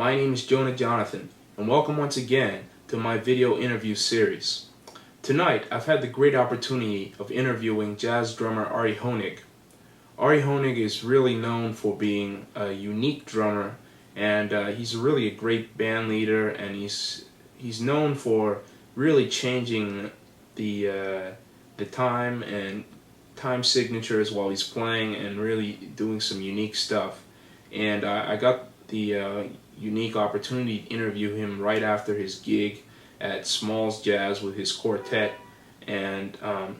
My name is Jonah Jonathan, and welcome once again to my video interview series. Tonight, I've had the great opportunity of interviewing jazz drummer Ari Hoenig. Ari Hoenig is really known for being a unique drummer, and he's really a great band leader, and he's known for really changing the time and time signatures while he's playing and really doing some unique stuff. And I got the unique opportunity to interview him right after his gig at Smalls Jazz with his quartet, and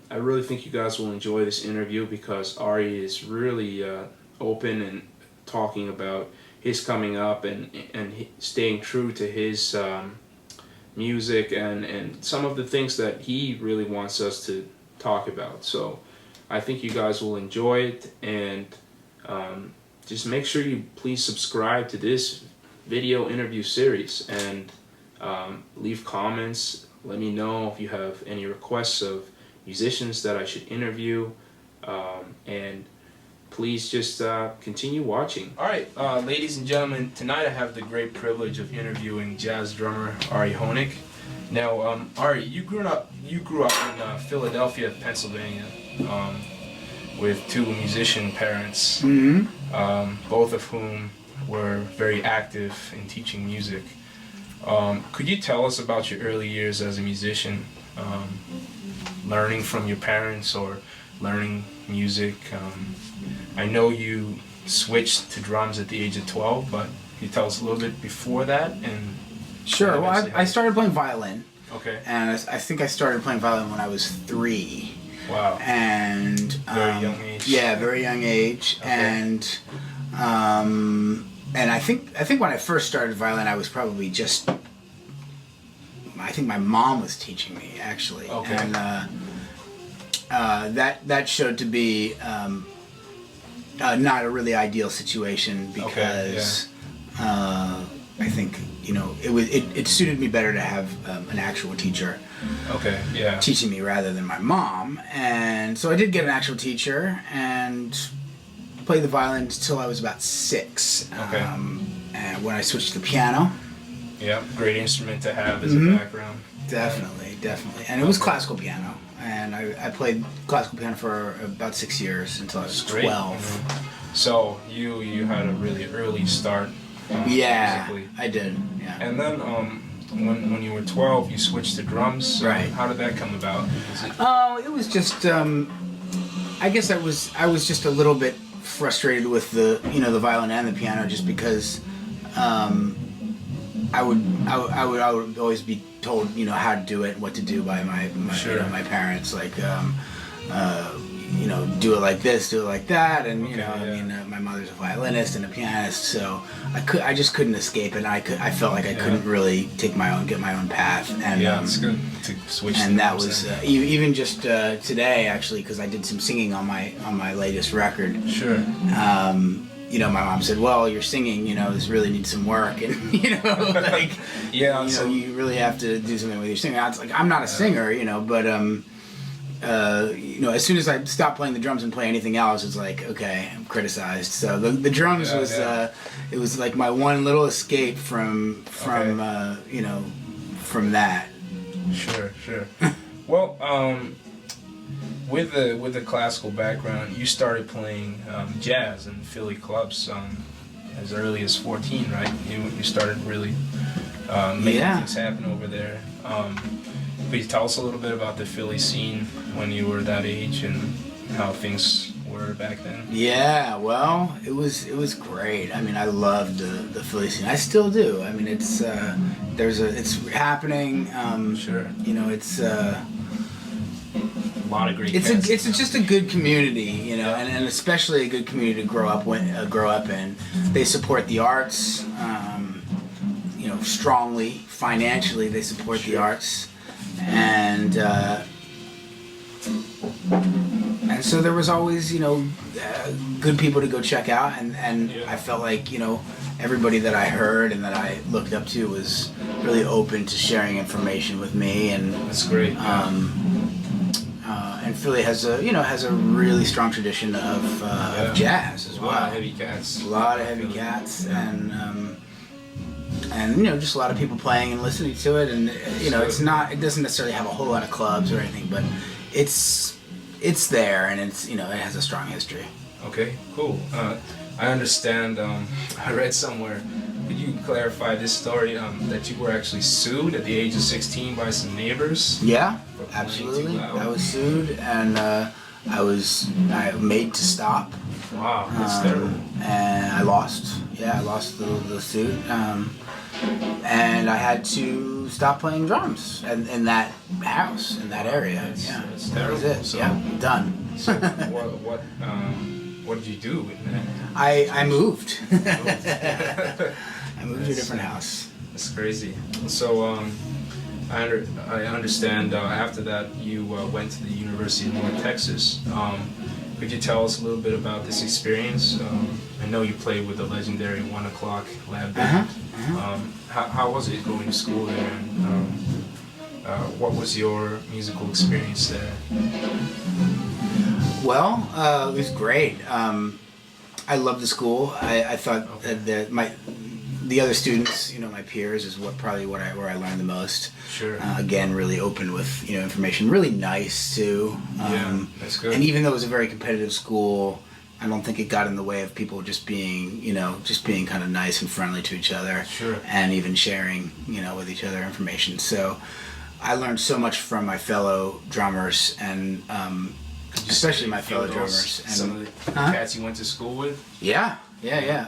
I really think you guys will enjoy this interview because Ari is really open and talking about his coming up and staying true to his music and some of the things that he really wants us to talk about. So I think you guys will enjoy it, and just make sure you please subscribe to this video interview series and leave comments. Let me know if you have any requests of musicians that I should interview, and please just continue watching. Alright, ladies and gentlemen, tonight I have the great privilege of interviewing jazz drummer Ari Hoenig. Now, Ari, you grew up in Philadelphia, Pennsylvania, with two musician parents, both of whom were very active in teaching music. Could you tell us about your early years as a musician, learning from your parents or learning music? I know you switched to drums at the age of 12, but can you tell us a little bit before that? And sure. Well, I started playing violin. Okay. And I think I started playing violin when I was 3. Wow. And very young age. Yeah, very young age. Okay. And I think when I first started violin, I was probably just. I think my mom was teaching me, actually. Okay. And that showed to be not a really ideal situation because I think it suited me better to have an actual teacher. Okay. Yeah. Teaching me rather than my mom, and so I did get an actual teacher and played the violin until I was about 6. Okay. And when I switched to the piano. Yeah, great instrument to have as a background. Definitely. And it was classical piano, and I played classical piano for about 6 years until I was 12. So you had a really early start. Yeah, musically. I did. Yeah. And then when you were 12, you switched to drums. Right. How did that come about? It was just. I guess I was just a little bit frustrated with the violin and the piano, just because I would always be told how to do it, what to do by my my parents, like do it like this, do it like that, and my mother's a violinist and a pianist, so I just couldn't escape it, and I felt like I couldn't really get my own path, and it's good to switch. And that was even just today, actually, because I did some singing on my latest record. Sure. My mom said, "Well, your singing, this really needs some work, and like, you really have to do something with your singing." I was like, "I'm not a singer, but as soon as I stopped playing the drums and play anything else, it's like, okay, I'm criticized." So the drums was it was like my one little escape from that. Sure. Well, with the classical background, you started playing jazz in Philly clubs as early as 14, right? You started really making things happen over there. Could you tell us a little bit about the Philly scene when you were that age and how things were back then? Yeah, well, it was great. I mean, I loved the Philly scene. I still do. I mean, it's happening. Sure. It's a lot of great. It's just a good community, and especially a good community to grow up in. They support the arts, strongly financially. They support the arts. And so there was always, good people to go check out, and I felt like, everybody that I heard and that I looked up to was really open to sharing information with me, and that's great. And Philly has a really strong tradition of jazz as well. A lot of heavy cats. And and just a lot of people playing and listening to it, and it doesn't necessarily have a whole lot of clubs or anything, but it's there, and it has a strong history. Okay, cool. I understand. I read somewhere. Could you clarify this story? That you were actually sued at the age of 16 by some neighbors? Yeah, absolutely. I was sued, and I made to stop. Wow, that's terrible. And I lost. Yeah, I lost the suit. And I had to stop playing drums in that house, in that area. That's terrible. That was it. So, done. So what did you do with that? I moved. I moved to a different house. That's crazy. So I understand after that you went to the University of North Texas. Could you tell us a little bit about this experience? I know you played with the legendary 1 O'Clock Lab Band. How was it going to school there? And what was your musical experience there? Well, it was great. I loved the school. I thought that the other students, my peers, is where I learned the most. Sure. Again, really open with information. Really nice too. That's good. And even though it was a very competitive school, I don't think it got in the way of people just being kind of nice and friendly to each other. Sure. And even sharing, with each other information. So I learned so much from my fellow drummers and. Especially my fellow drummers. And some of the cats you went to school with? Yeah.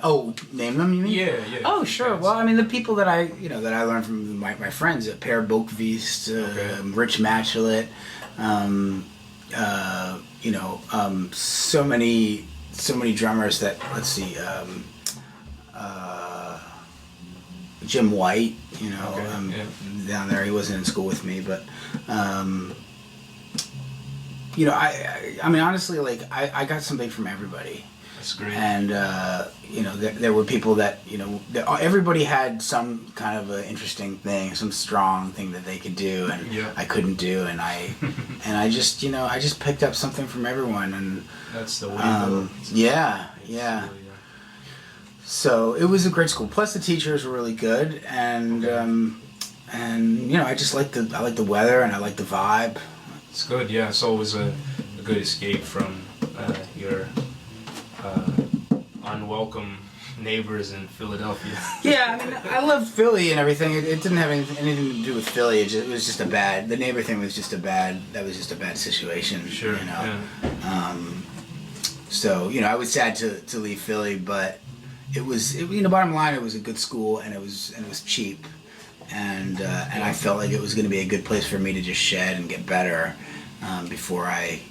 Oh, name them, you mean? Yeah. Oh, sure. Well, I mean, the people that I learned from my friends, Per Bokvist, Rich Matchelet, so many drummers that, let's see, Jim White, down there. He wasn't in school with me, but... I mean, honestly, like, I got something from everybody. That's great. And, there were people that, everybody had some kind of an interesting thing, some strong thing that they could do, and I couldn't do, and I just picked up something from everyone, and... That's the way to go. Yeah. So, it was a great school. Plus, the teachers were really good, and, I just liked the weather, and I liked the vibe. It's good, yeah. So it was a good escape from your unwelcome neighbors in Philadelphia. Yeah, I mean, I loved Philly and everything. It didn't have anything to do with Philly. It was just the neighbor thing was just a bad situation. Sure. Yeah. So I was sad to leave Philly, but it was bottom line, it was a good school, and it was cheap. And I felt like it was going to be a good place for me to just shed and get better before I,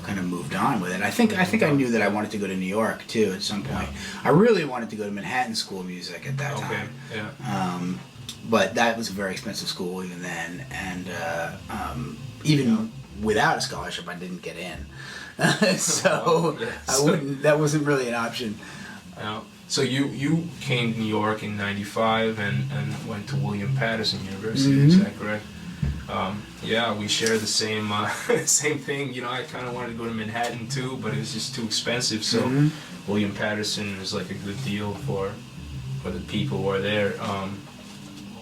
kind of moved on with it. I think I knew that I wanted to go to New York too at some point. I really wanted to go to Manhattan School of Music at that time. Yeah. But that was a very expensive school even then, and even without a scholarship, I didn't get in. So I wouldn't. That wasn't really an option. So you came to New York in '95 and went to William Patterson University. Mm-hmm. Is that correct? We share the same same thing. I kind of wanted to go to Manhattan too, but it was just too expensive. So William Patterson is like a good deal for the people who are there.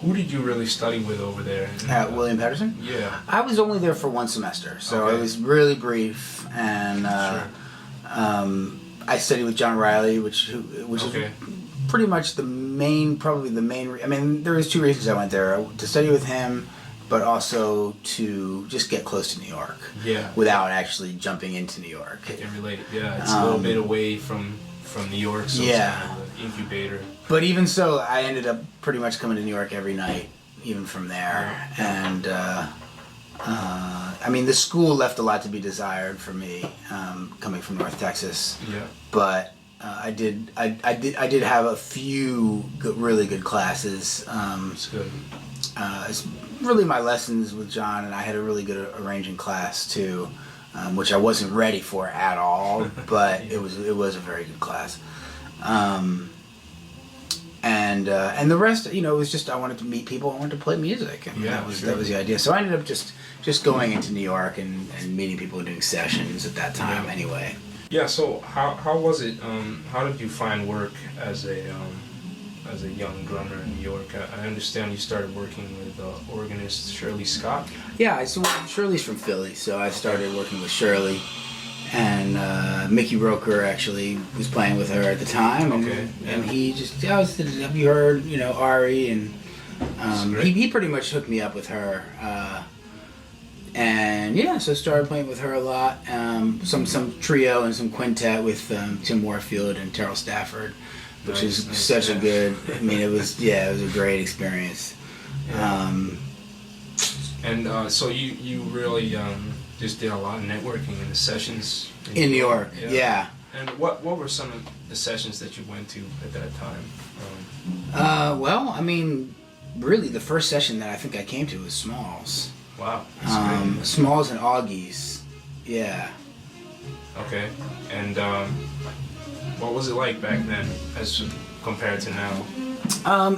Who did you really study with over there? At William Patterson? Yeah. I was only there for one semester, so it was really brief, and I studied with John Riley, which is pretty much probably the main. I mean, there was two reasons I went there: to study with him, but also to just get close to New York. Yeah. Without actually jumping into New York. I can relate. Yeah, it's a little bit away from New York, so it's kind of an incubator. But even so, I ended up pretty much coming to New York every night, even from there, and. I mean, the school left a lot to be desired for me, coming from North Texas. Yeah. But I did have a few really good classes. That's good. It's really my lessons with John, and I had a really good arranging class too, which I wasn't ready for at all, but it was a very good class. And the rest, it was just I wanted to meet people, I wanted to play music, and that was the idea. So I ended up just going into New York and meeting people and doing sessions at that time anyway. Yeah. So how was it? How did you find work as a as a young drummer in New York? I understand you started working with organist Shirley Scott. Yeah, so Shirley's from Philly, so I started working with Shirley. And Mickey Roker actually was playing with her at the time, and he just, have you heard, Ari, and he pretty much hooked me up with her, and yeah, so I started playing with her a lot, some trio and some quintet with Tim Warfield and Terrell Stafford, which is such a good, it was a great experience. So you really just did a lot of networking in the sessions in New York. Yeah. And what were some of the sessions that you went to at that time? Really the first session that I think I came to was Smalls. Wow. Smalls and Augie's. Yeah. Okay. And what was it like back then as compared to now?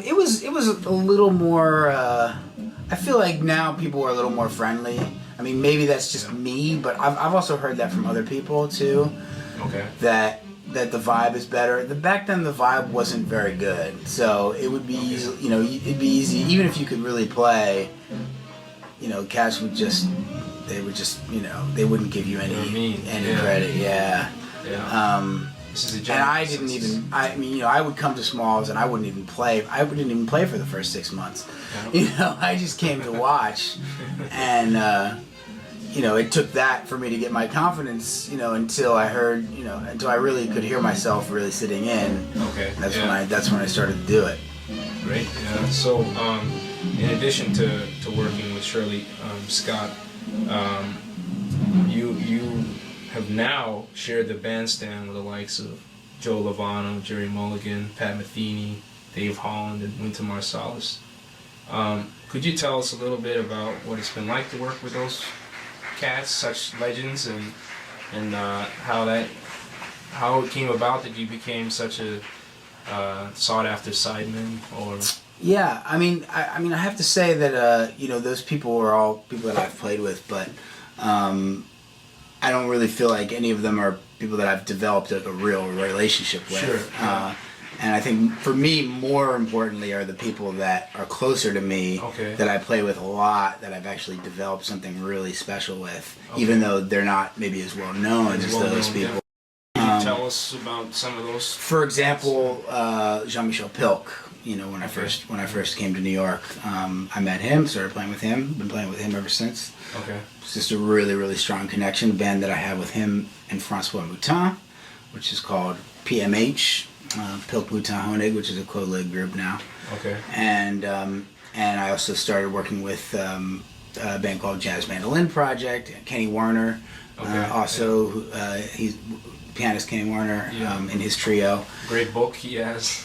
It was a little more, I feel like now people are a little more friendly. Maybe that's just me, but I've also heard that from other people too. Okay. That the vibe is better. Back then the vibe wasn't very good, so it would be easy. It'd be easy even if you could really play. Cats would just they wouldn't give you any credit. Yeah. This is a and I didn't even. I would come to Smalls and I wouldn't even play. I wouldn't even play for the first 6 months. Yeah. I just came to watch, and it took that for me to get my confidence. Until I heard. Until I really could hear myself really sitting in. Okay. That's when I started to do it. Great. Yeah. So, in addition to working with Shirley Scott, you have now shared the bandstand with the likes of Joe Lovano, Jerry Mulligan, Pat Metheny, Dave Holland, and Wynton Marsalis. Could you tell us a little bit about what it's been like to work with those cats, such legends, and how it came about that you became such a sought-after sideman? Or yeah, I have to say that those people were all people that I've played with, but I don't really feel like any of them are people that I've developed a real relationship with. Sure. And I think for me, more importantly, are the people that are closer to me, that I play with a lot, that I've actually developed something really special with, even though they're not maybe as well known as those people. Can you tell us about some of those? For example, Jean-Michel Pilk. When I first came to New York, I met him, started playing with him, been playing with him ever since. Okay. It's just a really, really strong connection. The band that I have with him and Francois Moutin, which is called PMH, Pilk Moutin Hoenig, which is a co-led group now. Okay. And I also started working with a band called Jazz Mandolin Project, Kenny Warner, he's pianist Kenny Warner in his trio. Great book he has.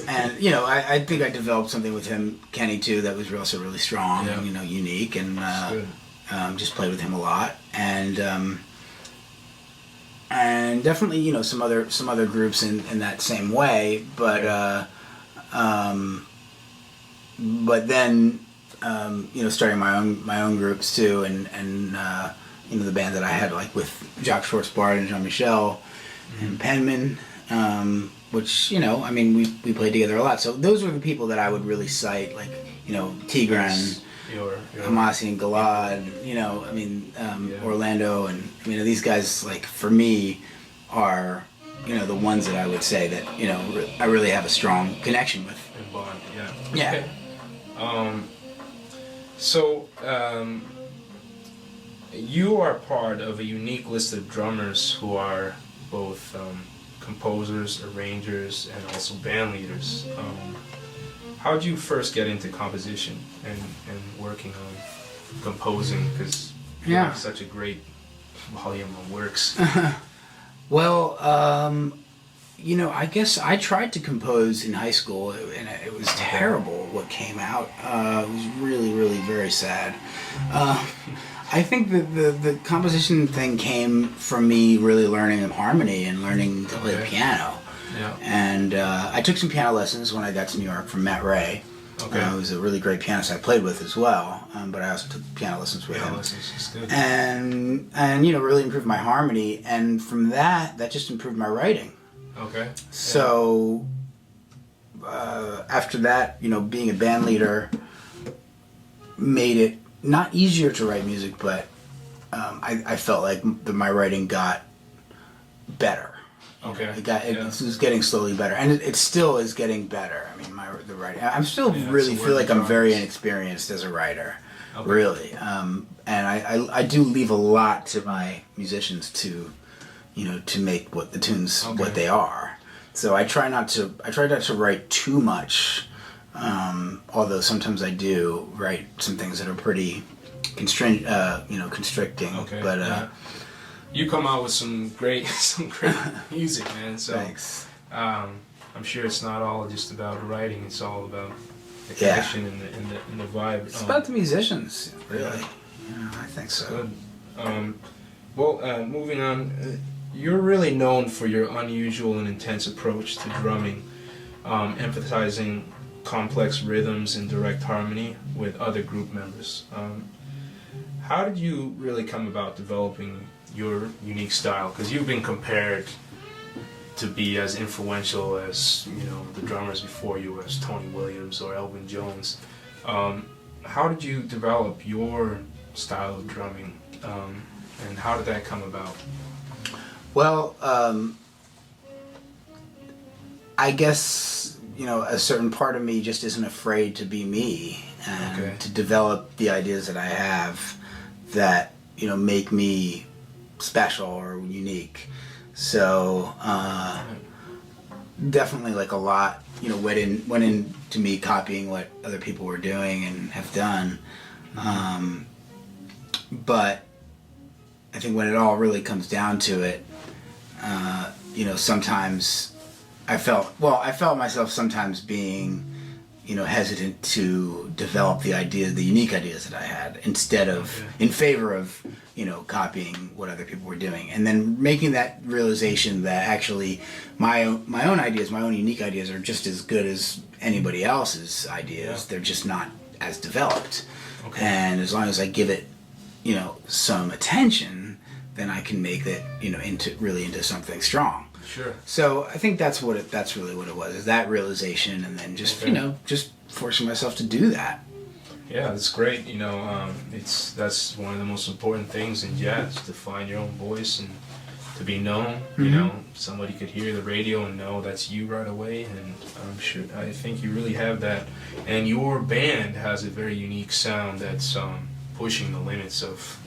And I think I developed something with him, Kenny too, that was also really strong, unique, and just played with him a lot, and definitely some other groups in that same way, but then starting my own groups too, and the band that I had like with Jacques Schwartzbard and Jean-Michel and Penman, which we played together a lot. So those were the people that I would really cite, like Tigran, Hamasi and Galad, Orlando, and these guys, like, for me are the ones that I would say that I really have a strong connection with. And bond, yeah. Yeah. Okay. So you are part of a unique list of drummers who are both composers, arrangers, and also band leaders. How did you first get into composition and working on composing? Because you have such a great volume of works. Well, I guess I tried to compose in high school, and it was terrible what came out. It was really, really very sad. I think that the composition thing came from me really learning harmony and learning to play the piano. Yeah. And I took some piano lessons when I got to New York from Matt Ray. Okay. Who was a really great pianist I played with as well, but I also took piano lessons with him. That's good. And really improved my harmony, and from that just improved my writing. Okay. So after that, being a band leader made it not easier to write music, but I felt like my writing got better. Okay. It was getting slowly better, and it still is getting better. I mean, the writing. I'm still really feel like I'm very inexperienced as a writer, really. And I do leave a lot to my musicians to make what the tunes what they are. So I try not to write too much. Although sometimes I do write some things that are pretty constricting. Okay. But you come out with some great music, man. So thanks. I'm sure it's not all just about writing. It's all about the connection and the vibe. It's about the musicians, really. Yeah. I think so. Good. Moving on. You're really known for your unusual and intense approach to drumming, emphasizing complex rhythms and direct harmony with other group members. How did you really come about developing your unique style? Because you've been compared to be as influential as the drummers before you, as Tony Williams or Elvin Jones. How did you develop your style of drumming, and how did that come about? Well, I guess a certain part of me just isn't afraid to be me and to develop the ideas that I have that make me special or unique. So definitely like a lot went into me copying what other people were doing and have done. But I think when it all really comes down to it, sometimes I felt myself sometimes being hesitant to develop the unique ideas that I had in favor of copying what other people were doing, and then making that realization that actually my own ideas, my own unique ideas, are just as good as anybody else's ideas. They're just not as developed. And as long as I give it some attention, then I can make it into something strong. Sure. So I think that's really what it was, is that realization, and then just just forcing myself to do that. Yeah, that's great. That's one of the most important things in jazz, to find your own voice and to be known. Somebody could hear the radio and know that's you right away, and I think you really have that. And your band has a very unique sound that's pushing the limits of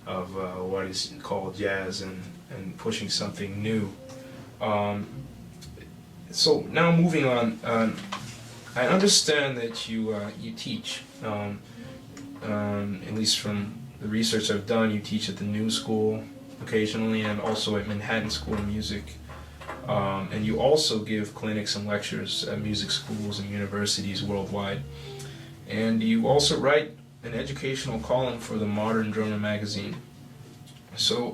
what is called jazz and pushing something new. So now moving on, I understand that you teach, at least from the research I've done. You teach at the New School occasionally, and also at Manhattan School of Music, and you also give clinics and lectures at music schools and universities worldwide. And you also write an educational column for the Modern Drummer magazine. So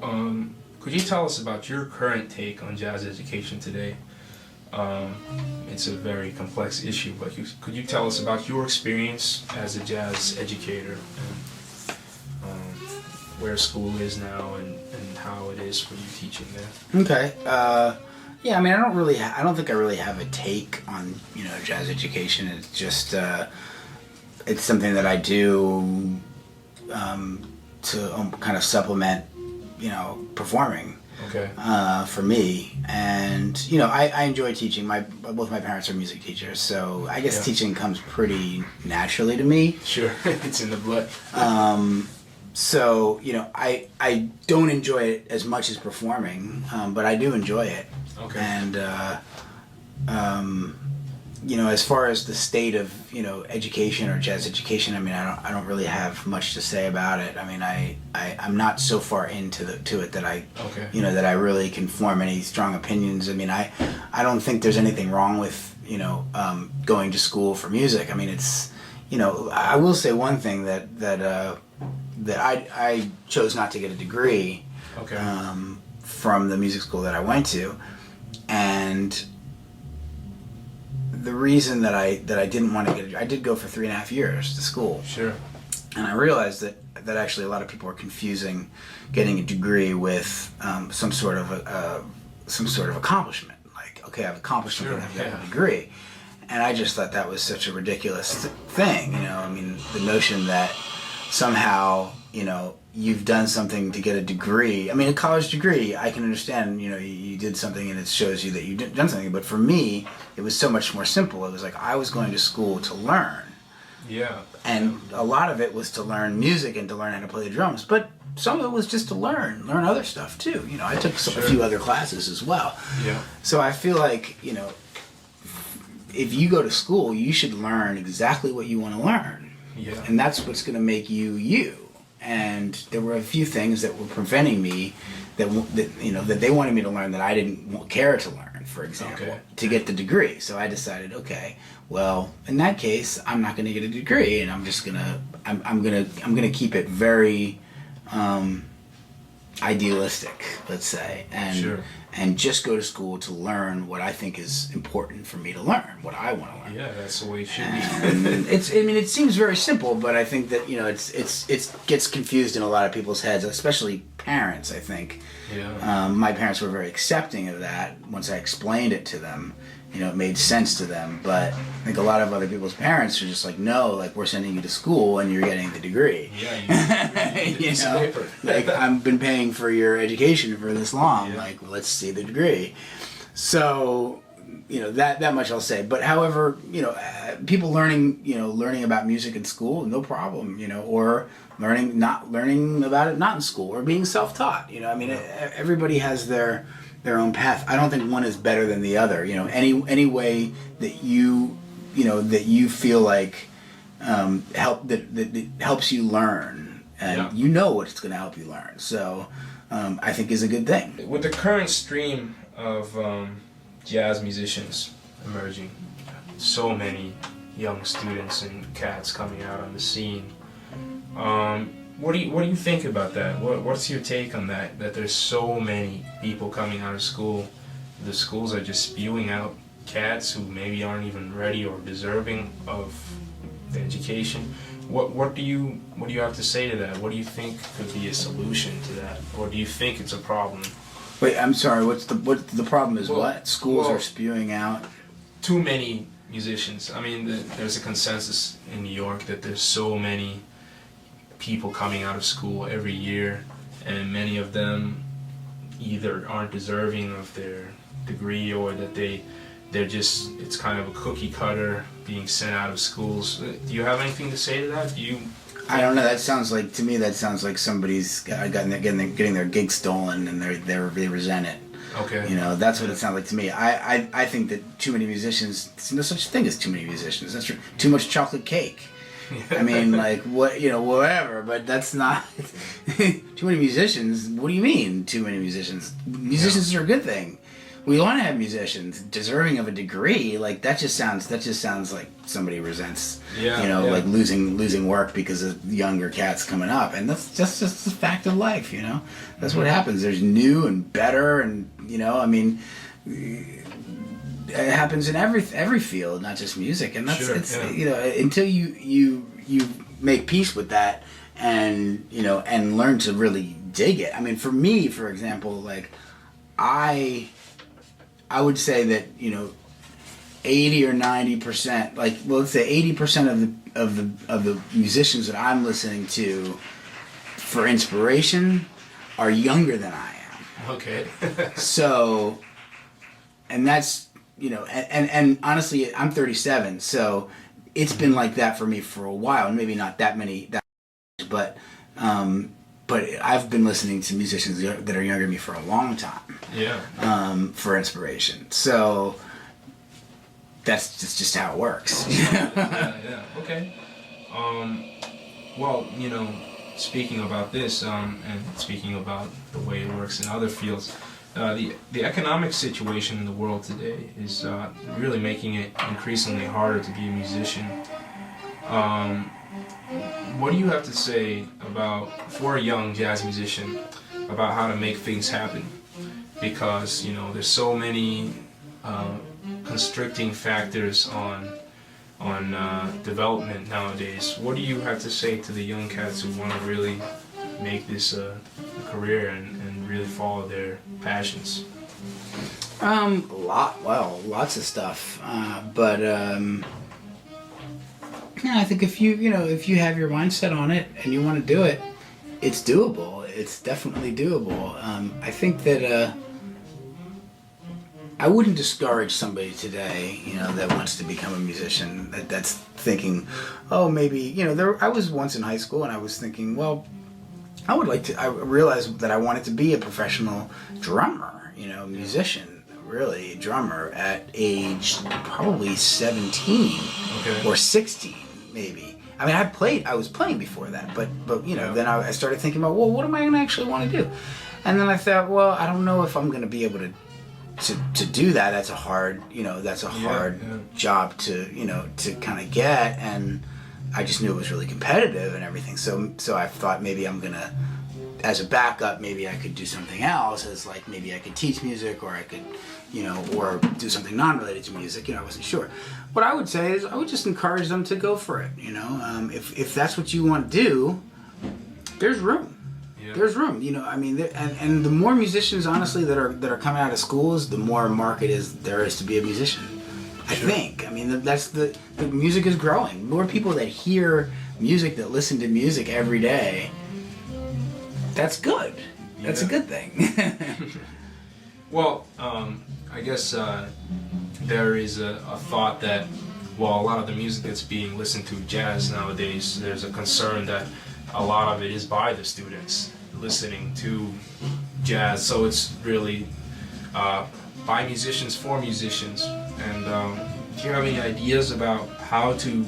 could you tell us about your current take on jazz education today? It's a very complex issue, but could you tell us about your experience as a jazz educator, and where school is now, and how it is for you teaching there? Okay. Yeah, I mean, I don't think I really have a take on jazz education. It's just it's something that I do to kind of supplement performing. Okay. For me, and I enjoy teaching. Both my parents are music teachers, so I guess teaching comes pretty naturally to me. Sure, it's in the blood. So I don't enjoy it as much as performing, but I do enjoy it. Okay. And as far as the state of education or jazz education, I mean, I don't really have much to say about it. I mean, I'm not so far into it that I that I really can form any strong opinions. I mean, I don't think there's anything wrong with going to school for music. I mean, it's I will say one thing that I chose not to get a degree from the music school that I went to, and the reason that I didn't want to get a degree, I did go for 3.5 years to school. Sure. And I realized that actually a lot of people are confusing getting a degree with some sort of accomplishment. Like, okay, I've accomplished something, I have a degree. And I just thought that was such a ridiculous thing, you know. I mean, the notion that somehow, you know, you've done something to get a degree. I mean, a college degree, I can understand, you know, you did something and it shows you that you've done something. But for me, it was so much more simple. It was like I was going to school to learn. Yeah. And a lot of it was to learn music and to learn how to play the drums. But some of it was just to learn other stuff too. You know, I took a few other classes as well. Yeah. So I feel like, you know, if you go to school, you should learn exactly what you want to learn. Yeah. And that's what's going to make you you. And there were a few things that were preventing me that you know, that they wanted me to learn that I didn't care to learn, for example, to get the degree. So I decided, okay, well, in that case, I'm not going to get a degree, and I'm just gonna I'm gonna keep it very idealistic, let's say, and just go to school to learn what I think is important for me to learn, what I want to learn. Yeah, that's the way it should be. I mean, it seems very simple, but I think that, you know, it gets confused in a lot of people's heads, especially parents, I think. Yeah. My parents were very accepting of that once I explained it to them. You know, it made sense to them, but I think a lot of other people's parents are just like, no, like, we're sending you to school and you're getting the degree. Yeah, you know, like, I've been paying for your education for this long. Yeah. Like, let's see the degree. So, you know, that much I'll say. But however, you know, people learning about music in school, no problem. You know, or not learning about it not in school, or being self-taught. You know, I mean, everybody has their own path. I don't think one is better than the other. You know, any way that you feel like that helps you learn, and you know what's going to help you learn. So I think is a good thing. With the current stream of jazz musicians emerging, so many young students and cats coming out on the scene. What do you think about that? What's your take on that? That there's so many people coming out of school, the schools are just spewing out cats who maybe aren't even ready or deserving of the education. What do you have to say to that? What do you think could be a solution to that, or do you think it's a problem? Wait, I'm sorry. What the problem is? What schools are spewing out? Too many musicians. I mean, there's a consensus in New York that there's so many people coming out of school every year, and many of them either aren't deserving of their degree, or that they're just, it's kind of a cookie cutter being sent out of schools. Do you have anything to say to that? I don't know. That sounds like somebody's getting their gig stolen, and they resent it. Okay. You know, that's what it sounds like to me. I think that too many musicians. There's no such thing as too many musicians. That's true. Too much chocolate cake. I mean, like, what, you know, whatever, but that's not too many musicians. What do you mean, too many musicians? Musicians are a good thing. We want to have musicians deserving of a degree. Like, that just sounds like somebody resents, like losing work because of younger cats coming up, and that's just a fact of life. You know, that's what happens. There's new and better, and you know, I mean, it happens in every field, not just music, and that's you know, until you make peace with that, and you know, and learn to really dig it. I mean, for me, for example, like I would say that, you know, 80 or 90%, like, well, let's say 80% of the musicians that I'm listening to for inspiration are younger than I am. Okay. So, and that's, you know, and honestly, I'm 37, so it's been like that for me for a while. Maybe not that many, but I've been listening to musicians that are younger than me for a long time. Yeah. For inspiration. So that's just how it works. Yeah. Okay. Well, you know, speaking about this, and speaking about the way it works in other fields, the economic situation in the world today is really making it increasingly harder to be a musician. What do you have to say for a young jazz musician, about how to make things happen? Because, you know, there's so many constricting factors on development nowadays. What do you have to say to the young cats who want to really make this a career and really follow their passions? Lots of stuff. But yeah, I think if you have your mindset on it and you want to do it, it's doable. It's definitely doable. I think that I wouldn't discourage somebody today, that wants to become a musician, that's thinking, oh, maybe, I was once in high school and I was thinking, well, I realized that I wanted to be a professional drummer, musician, really, a drummer at age probably 17 or 16, maybe. I mean, I was playing before that, but then I started thinking about, well, what am I going to actually want to do? And then I thought, well, I don't know if I'm going to be able to do that. That's a hard, job to kind of get, and I just knew it was really competitive and everything. So I thought maybe I'm gonna, as a backup, maybe I could do something else, as like maybe I could teach music, or I could, or do something non-related to music. I wasn't sure. What I would say is I would just encourage them to go for it. If that's what you want to do, there's room. There's room, and the more musicians, honestly, that are coming out of schools, the more market there is to be a musician. I think. I mean, that's the music is growing. More people that hear music, that listen to music every day. That's good. That's a good thing. Well, I guess there is a thought that, well, a lot of the music that's being listened to, jazz nowadays, there's a concern that a lot of it is by the students listening to jazz, so it's really by musicians for musicians. And do you have any ideas about how to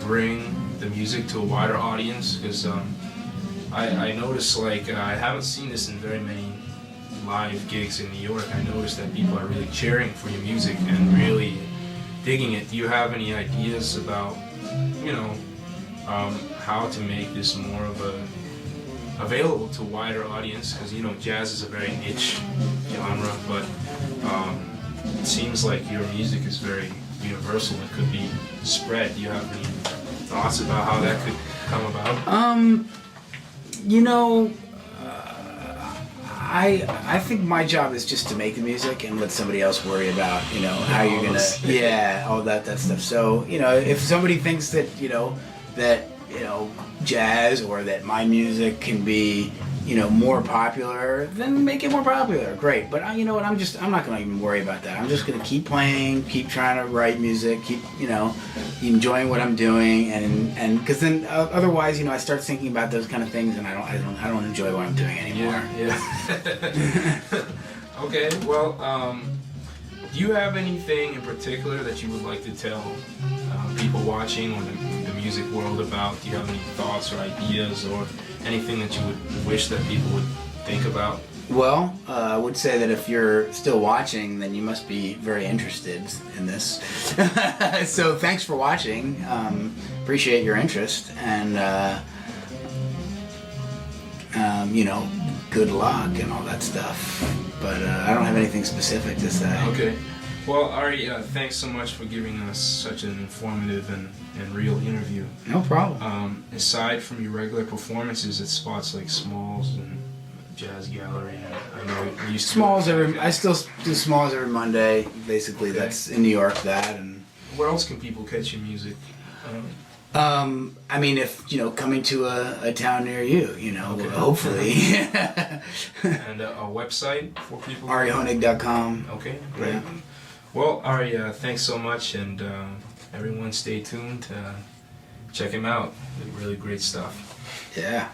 bring the music to a wider audience? Because I noticed, like, I haven't seen this in very many live gigs in New York. I noticed that people are really cheering for your music and really digging it. Do you have any ideas about how to make this more of a available to a wider audience? Because jazz is a very niche genre, but it seems like your music is very universal. It could be spread. Do you have any thoughts about how that could come about? I think my job is just to make the music and let somebody else worry about how you're gonna all that stuff. So if somebody thinks that jazz or that my music can be more popular, then make it more popular. Great. But I'm not gonna even worry about that. I'm just gonna keep playing, keep trying to write music, keep enjoying what I'm doing, and because then otherwise I start thinking about those kind of things, and I don't enjoy what I'm doing anymore. Yeah. Okay. Well, do you have anything in particular that you would like to tell people watching, or the music world about? Do you have any thoughts or ideas or anything that you would wish that people would think about? Well, I would say that if you're still watching, then you must be very interested in this. So thanks for watching. Appreciate your interest, and good luck and all that stuff. But I don't have anything specific to say. Okay. Well, Ari, thanks so much for giving us such an informative and real interview. No problem. Aside from your regular performances at spots like Smalls and Jazz Gallery, I know you used to Smalls I still do Smalls every Monday. Basically, That's in New York. And where else can people catch your music? I mean, if coming to a town near you, hopefully. And a website for people. AriHoenig.com. Okay, great. Yeah. Well, Ari, thanks so much, and everyone stay tuned to check him out. Really great stuff. Yeah.